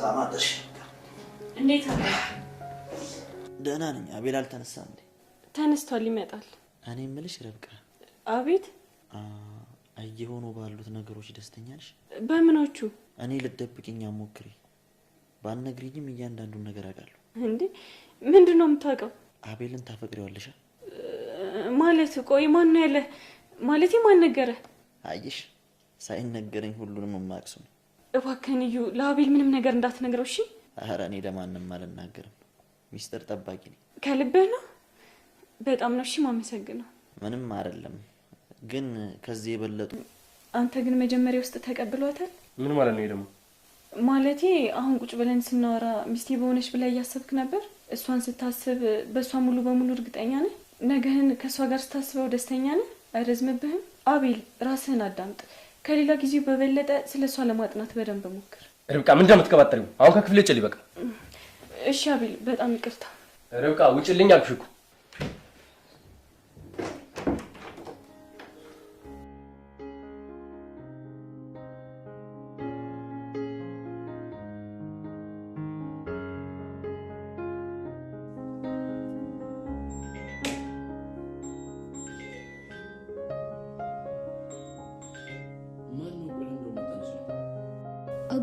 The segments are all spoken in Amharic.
ሰላም አደርሽ? እንዴት አለ? ደህና ነኝ። አቤል አልተነሳም እንዴ? ተነስቷል፣ ይመጣል። እኔ የምልሽ ርብቃ። አቤት። እየሆኑ ባሉት ነገሮች ደስተኛ ነሽ? በምኖቹ? እኔ ልትደብቂኝ ሞክሪ። ባትነግሪኝም እያንዳንዱን ነገር አውቃለሁ። እንዴ ምንድነው የምታውቀው? አቤልን ታፈቅሪዋለሽ? ማለት ቆይ ማን ነው ያለ? ማለቴ ማን ነገረ? አየሽ፣ ሳይነገረኝ ሁሉንም ማቅሱ ነው። እባክህን እዩ፣ ለአቤል ምንም ነገር እንዳትነግረው እሺ? ኧረ እኔ ለማንም አልናገርም። ሚስጥር ጠባቂ ነኝ። ከልብህ ነው? በጣም ነው እሺ ማመሰግነው። ምንም አይደለም፣ ግን ከዚህ የበለጡ። አንተ ግን መጀመሪያ ውስጥ ተቀብሏታል? ምን ማለት ነው ደግሞ? ማለቴ አሁን ቁጭ ብለን ስናወራ ሚስቴ በሆነች ብላ እያሰብክ ነበር? እሷን ስታስብ በእሷ ሙሉ በሙሉ እርግጠኛ ነህ? ነገህን ከእሷ ጋር ስታስበው ደስተኛ ነህ? አይረዝምብህም? አቤል ራስህን አዳምጥ። ከሌላ ጊዜው በበለጠ ስለ እሷ ለማጥናት በደንብ ሞክር። ርብቃ ምን እንደምትቀባጥሪው? አሁን ከክፍሌ ጭል ይበቃ። እሺ አቤል፣ በጣም ይቅርታ። ርብቃ ውጭልኝ አልኩሽ እኮ።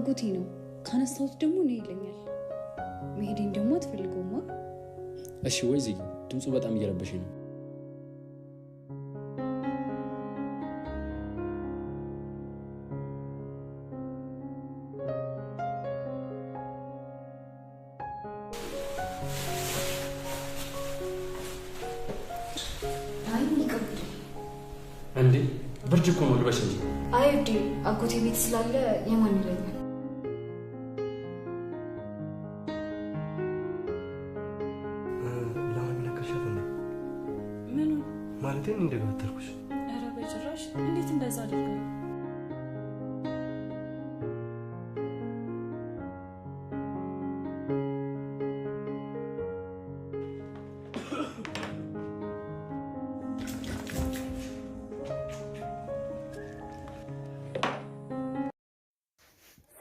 አጎቴ ነው። ካነሳሁት ደግሞ ነው ይለኛል። መሄዴን ደግሞ አትፈልገውማ። እሺ ወይ ዝጊ፣ ድምፁ በጣም እየረበሸኝ ነው። አይ ይቀበል እንዴ ብርድ እኮ ነው፣ ልበሽ እንጂ። አይ እዴ አጎቴ ቤት ስላለ የማን ይለኛል? ማለቴን እንደጋተርኩሽ። ኧረ በጭራሽ! እንዴት እንደዛ አደርጋለሁ?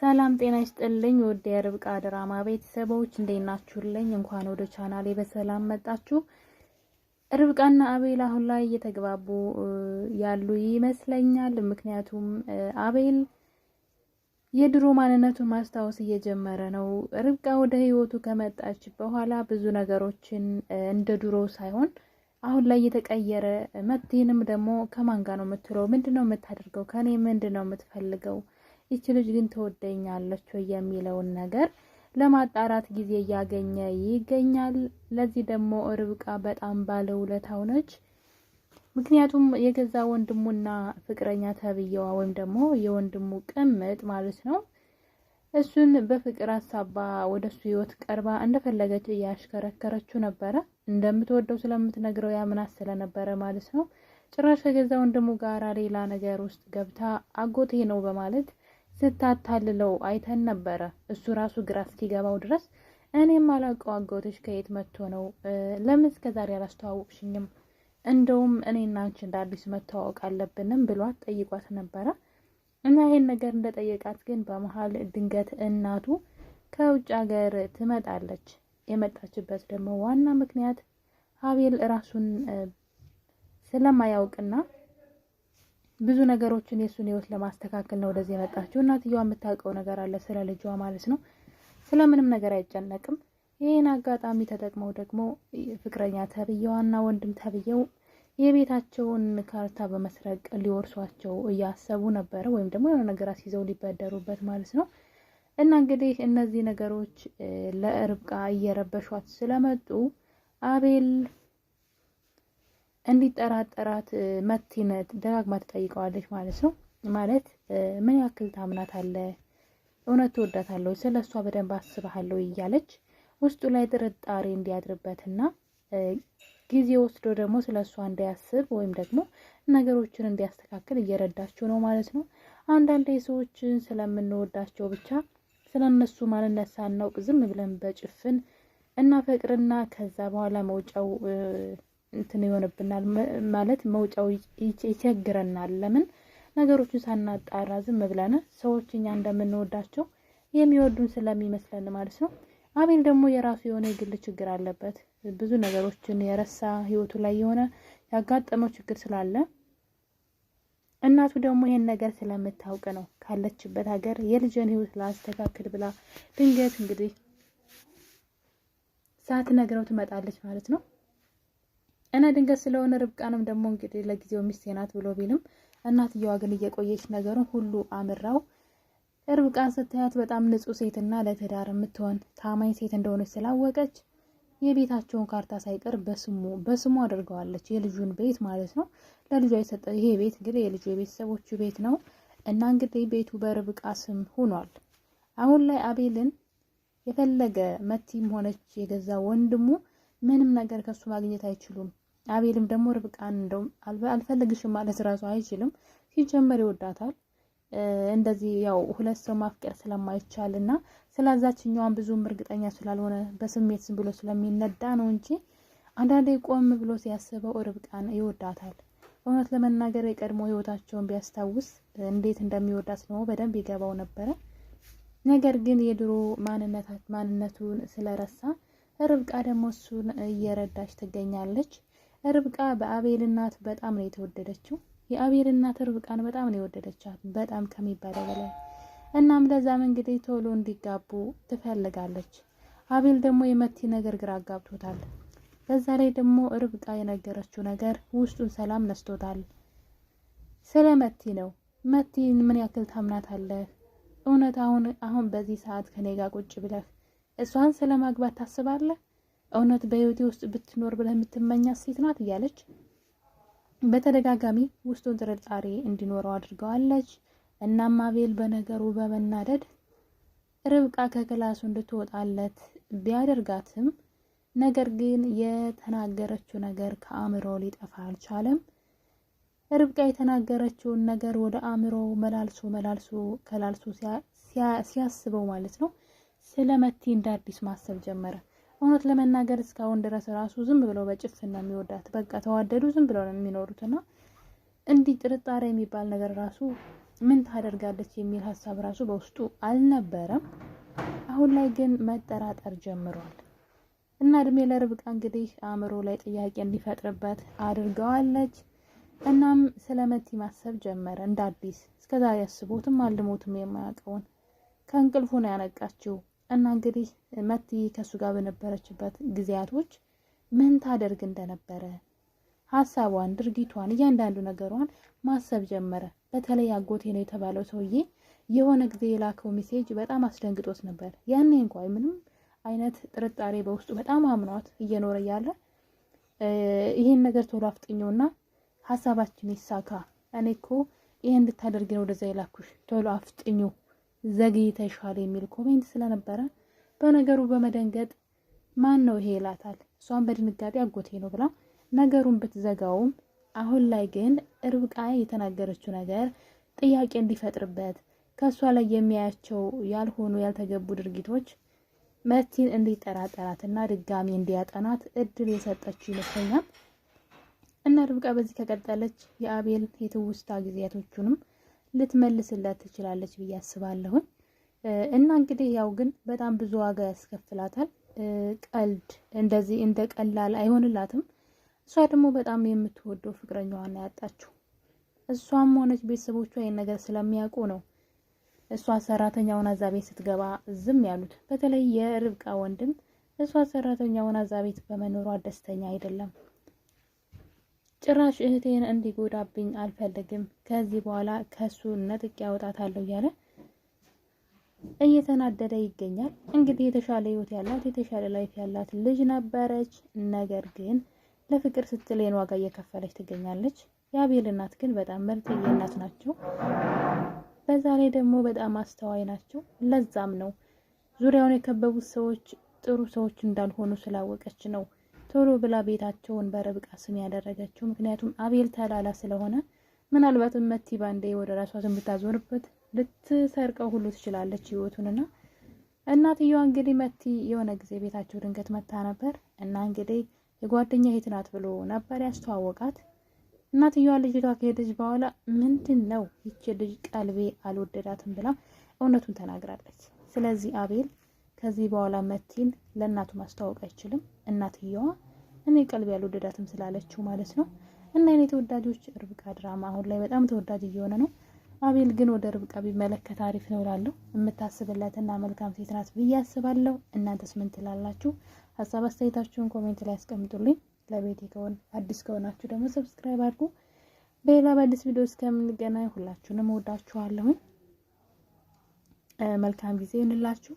ሰላም ጤና ይስጥልኝ። ወደ የርብቃ ድራማ ቤተሰቦች እንዴት ናችሁልኝ? እንኳን ወደ ቻናሌ በሰላም መጣችሁ። ርብቃና አቤል አሁን ላይ እየተግባቡ ያሉ ይመስለኛል። ምክንያቱም አቤል የድሮ ማንነቱን ማስታወስ እየጀመረ ነው። ርብቃ ወደ ህይወቱ ከመጣች በኋላ ብዙ ነገሮችን እንደ ድሮ ሳይሆን አሁን ላይ እየተቀየረ መቴንም ደግሞ ከማን ጋር ነው የምትለው? ምንድነው የምታደርገው? ከኔ ምንድነው የምትፈልገው? ይቺ ልጅ ግን ትወደኛለች ወይ የሚለውን ነገር ለማጣራት ጊዜ እያገኘ ይገኛል። ለዚህ ደግሞ ርብቃ በጣም ባለውለታው ነች። ምክንያቱም የገዛ ወንድሙና ፍቅረኛ ተብየዋ ወይም ደግሞ የወንድሙ ቅምጥ ማለት ነው እሱን በፍቅር አሳባ ወደሱ ህይወት ቀርባ እንደፈለገች እያሽከረከረችው ነበረ። እንደምትወደው ስለምትነግረው ያምናት ስለነበረ ማለት ነው። ጭራሽ ከገዛ ወንድሙ ጋር ሌላ ነገር ውስጥ ገብታ አጎቴ ነው በማለት ስታታልለው አይተን ነበረ። እሱ ራሱ ግራ እስኪገባው ድረስ እኔም አላውቀው አጎትሽ ከየት መጥቶ ነው? ለምን እስከዛሬ አላስተዋወቅሽኝም? እንደውም እኔና አንቺ እንደ አዲስ መተዋወቅ አለብንም ብሏት ጠይቋት ነበረ። እና ይሄን ነገር እንደጠየቃት ግን በመሀል ድንገት እናቱ ከውጭ ሀገር ትመጣለች። የመጣችበት ደግሞ ዋና ምክንያት አቤል ራሱን ስለማያውቅና ብዙ ነገሮችን የሱን ህይወት ለማስተካከል ነው ወደዚህ የመጣችው። እናትየዋ የምታውቀው ነገር አለ ስለ ልጇ ማለት ነው። ስለምንም ነገር አይጨነቅም። ይሄን አጋጣሚ ተጠቅመው ደግሞ ፍቅረኛ ተብየዋና ወንድም ተብየው የቤታቸውን ካርታ በመስረቅ ሊወርሷቸው እያሰቡ ነበረ፣ ወይም ደግሞ የሆነ ነገር አስይዘው ሊበደሩበት ማለት ነው። እና እንግዲህ እነዚህ ነገሮች ለርብቃ እየረበሿት ስለመጡ አቤል እንዲጠራጠራት መቲነት ደጋግማ ትጠይቀዋለች ማለት ነው። ማለት ምን ያክል ታምናታለህ? እውነት ትወዳታለህ? ስለሷ በደንብ አስበሃለሁ እያለች ውስጡ ላይ ጥርጣሬ እንዲያድርበትና ጊዜ ወስዶ ደግሞ ስለሷ እንዲያስብ ወይም ደግሞ ነገሮችን እንዲያስተካክል እየረዳችው ነው ማለት ነው። አንዳንድ ሰዎችን ስለምንወዳቸው ብቻ ስለነሱ ማንነት ሳናውቅ ዝም ብለን በጭፍን እናፈቅርና ከዛ በኋላ መውጫው እንትን ይሆንብናል ማለት መውጫው ይቸግረናል። ለምን ነገሮችን ሳናጣራ ዝም ብለን ሰዎች እኛ እንደምንወዳቸው የሚወዱን ስለሚመስለን ማለት ነው። አቤል ደግሞ የራሱ የሆነ የግል ችግር አለበት። ብዙ ነገሮችን የረሳ ህይወቱ ላይ የሆነ ያጋጠመው ችግር ስላለ እናቱ ደግሞ ይሄን ነገር ስለምታውቅ ነው ካለችበት ሀገር የልጅን ህይወት ላስተካክል ብላ ድንገት እንግዲህ ሳትነግረው ትመጣለች ማለት ነው። እና ድንገት ስለሆነ ርብቃንም ደግሞ እንግዲህ ለጊዜው ሚስቴ ናት ብሎ ቢልም እናትየዋ ግን እየቆየች ነገሩን ሁሉ አምራው ርብቃን ስታያት በጣም ንጹህ ሴትና ለትዳር የምትሆን ታማኝ ሴት እንደሆነች ስላወቀች የቤታቸውን ካርታ ሳይቀር በስሙ አድርገዋለች። የልጁን ቤት ማለት ነው። ለልጇ የሰጠ ይሄ ቤት እንግዲህ የልጁ የቤተሰቦቹ ቤት ነው እና እንግዲህ ቤቱ በርብቃ ስም ሆኗል። አሁን ላይ አቤልን የፈለገ መቲም ሆነች የገዛ ወንድሙ ምንም ነገር ከሱ ማግኘት አይችሉም። አቤልም ደግሞ ርብቃን እንደው አልፈልግሽም ማለት ራሱ አይችልም። ሲጀመር ይወዳታል። እንደዚህ ያው ሁለት ሰው ማፍቀር ስለማይቻልና ስለዛችኛዋን ብዙም እርግጠኛ ስላልሆነ በስሜት ዝም ብሎ ስለሚነዳ ነው እንጂ አንዳንዴ ቆም ብሎ ሲያስበው ርብቃን ይወዳታል። እውነት ለመናገር የቀድሞ ህይወታቸውን ቢያስታውስ እንዴት እንደሚወዳት ነው በደንብ ይገባው ነበረ። ነገር ግን የድሮ ማንነቱን ስለረሳ ርብቃ ደግሞ እሱን እየረዳች ትገኛለች። ርብቃ በአቤል እናት በጣም ነው የተወደደችው። የአቤል እናት ርብቃን በጣም ነው የወደደቻት፣ በጣም ከሚባለው በላይ። እናም ለዛም እንግዲህ ቶሎ እንዲጋቡ ትፈልጋለች። አቤል ደግሞ የመቲ ነገር ግራ አጋብቶታል። በዛ ላይ ደግሞ ርብቃ የነገረችው ነገር ውስጡን ሰላም ነስቶታል። ስለ መቲ ነው። መቲን ምን ያክል ታምናታለህ? እውነት አሁን በዚህ ሰዓት ከኔ ጋር ቁጭ ብለህ እሷን ስለማግባት ታስባለህ? እውነት በህይወቴ ውስጥ ብትኖር ብለህ የምትመኛት ሴት ናት እያለች በተደጋጋሚ ውስጡን ጥርጣሬ እንዲኖረው አድርገዋለች። እናም አቤል በነገሩ በመናደድ ርብቃ ከክላሱ እንድትወጣለት ቢያደርጋትም ነገር ግን የተናገረችው ነገር ከአእምሮ ሊጠፋ አልቻለም። ርብቃ የተናገረችውን ነገር ወደ አእምሮ መላልሶ ሲያስበው ማለት ነው ስለ መቲ እንደ አዲስ ማሰብ ጀመረ። እውነት ለመናገር እስካሁን ድረስ ራሱ ዝም ብለው በጭፍና የሚወዳት በቃ ተዋደዱ ዝም ብለው ነው የሚኖሩትና እንዲህ ጥርጣሬ የሚባል ነገር ራሱ ምን ታደርጋለች የሚል ሀሳብ ራሱ በውስጡ አልነበረም። አሁን ላይ ግን መጠራጠር ጀምሯል። እና እድሜ ለርብቃ እንግዲህ አእምሮ ላይ ጥያቄ እንዲፈጥርበት አድርገዋለች። እናም ስለ መቲ ማሰብ ጀመረ እንደ አዲስ። እስከዛሬ ያስቦትም አልሞትም የማያውቀውን ከእንቅልፉ ነው ያነቃችው። እና እንግዲህ መቲ ከሱ ጋር በነበረችበት ጊዜያቶች ምን ታደርግ እንደነበረ ሀሳቧን፣ ድርጊቷን፣ እያንዳንዱ ነገሯን ማሰብ ጀመረ። በተለይ አጎቴ ነው የተባለው ሰውዬ የሆነ ጊዜ የላከው ሜሴጅ በጣም አስደንግጦት ነበር። ያኔ እንኳን ምንም አይነት ጥርጣሬ በውስጡ በጣም አምኗት እየኖረ ያለ ይሄን ነገር ቶሎ አፍጥኙና ሀሳባችን ይሳካ፣ እኔ እኮ ይሄን እንድታደርጊ ነው ወደዛ የላኩሽ፣ ቶሎ አፍጥኙ ዘግይተሻል የሚል ኮሜንት ስለነበረ በነገሩ በመደንገጥ ማን ነው ይሄ ይላታል። እሷን በድንጋጤ አጎቴ ነው ብላ ነገሩን ብትዘጋውም አሁን ላይ ግን ርብቃ የተናገረችው ነገር ጥያቄ እንዲፈጥርበት ከሷ ላይ የሚያያቸው ያልሆኑ ያልተገቡ ድርጊቶች መቲን እንዲጠራጠራትና ድጋሚ እንዲያጠናት እድል የሰጠችው ይመስለኛል። እና ርብቃ በዚህ ከቀጠለች የአቤል የትውስታ ጊዜያቶቹንም ልትመልስለት ትችላለች ብዬ አስባለሁ። እና እንግዲህ ያው ግን በጣም ብዙ ዋጋ ያስከፍላታል። ቀልድ እንደዚህ እንደ ቀላል አይሆንላትም። እሷ ደግሞ በጣም የምትወደው ፍቅረኛዋን ያጣችው። እሷም ሆነች ቤተሰቦቿ ይሄን ነገር ስለሚያውቁ ነው እሷ ሰራተኛውን አዛቤት ስትገባ ዝም ያሉት። በተለይ የርብቃ ወንድም እሷ ሰራተኛውን አዛቤት በመኖሯ ደስተኛ አይደለም። ጭራሽ እህቴን እንዲጎዳብኝ አልፈልግም፣ ከዚህ በኋላ ከሱ ነጥቄ ያወጣታለሁ እያለ እየተናደደ ይገኛል። እንግዲህ የተሻለ ህይወት ያላት የተሻለ ላይፍ ያላት ልጅ ነበረች። ነገር ግን ለፍቅር ስትል የኔ ዋጋ እየከፈለች ትገኛለች። የአቤል እናት ግን በጣም ምርጥዬ እናት ናቸው። በዛ ላይ ደግሞ በጣም አስተዋይ ናቸው። ለዛም ነው ዙሪያውን የከበቡት ሰዎች ጥሩ ሰዎች እንዳልሆኑ ስላወቀች ነው ቶሎ ብላ ቤታቸውን በርብቃ ስም ያደረገችው። ምክንያቱም አቤል ተላላ ስለሆነ ምናልባትም መቲ ባንዴ ወደ ራሷ የምታዞርበት ልትሰርቀው ሁሉ ትችላለች ህይወቱንና እናትየዋ እንግዲህ መቲ የሆነ ጊዜ ቤታቸው ድንገት መታ ነበር እና እንግዲህ የጓደኛ እህት ናት ብሎ ነበር ያስተዋወቃት። እናትየዋ ልጅቷ ከሄደች በኋላ ምንድነው ይቺ ልጅ ቀልቤ አልወደዳትም ብላ እውነቱን ተናግራለች። ስለዚህ አቤል ከዚህ በኋላ መቲን ለእናቱ ማስተዋወቅ አይችልም። እናትየዋ እኔ ቀልብ ያልወደዳትም ስላለችው ማለት ነው። እና የኔ ተወዳጆች ርብቃ ድራማ አሁን ላይ በጣም ተወዳጅ እየሆነ ነው። አቤል ግን ወደ ርብቃ ቢመለከት አሪፍ ነው እላለሁ። የምታስብለትና መልካም ሴት ናት ብዬ አስባለሁ። እናንተስ ምን ትላላችሁ? ሀሳብ አስተያየታችሁን ኮሜንት ላይ አስቀምጡልኝ። ለቤቴ አዲስ ከሆናችሁ ደግሞ ሰብስክራይብ አድርጉ። በሌላ በአዲስ ቪዲዮ እስከምንገናኝ ሁላችሁንም እወዳችኋለሁ። መልካም ጊዜ ይሁንላችሁ።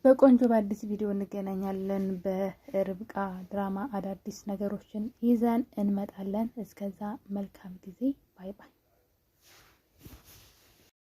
በቆንጆ በአዲስ ቪዲዮ እንገናኛለን። በርብቃ ድራማ አዳዲስ ነገሮችን ይዘን እንመጣለን። እስከዛ መልካም ጊዜ። ባይ ባይ።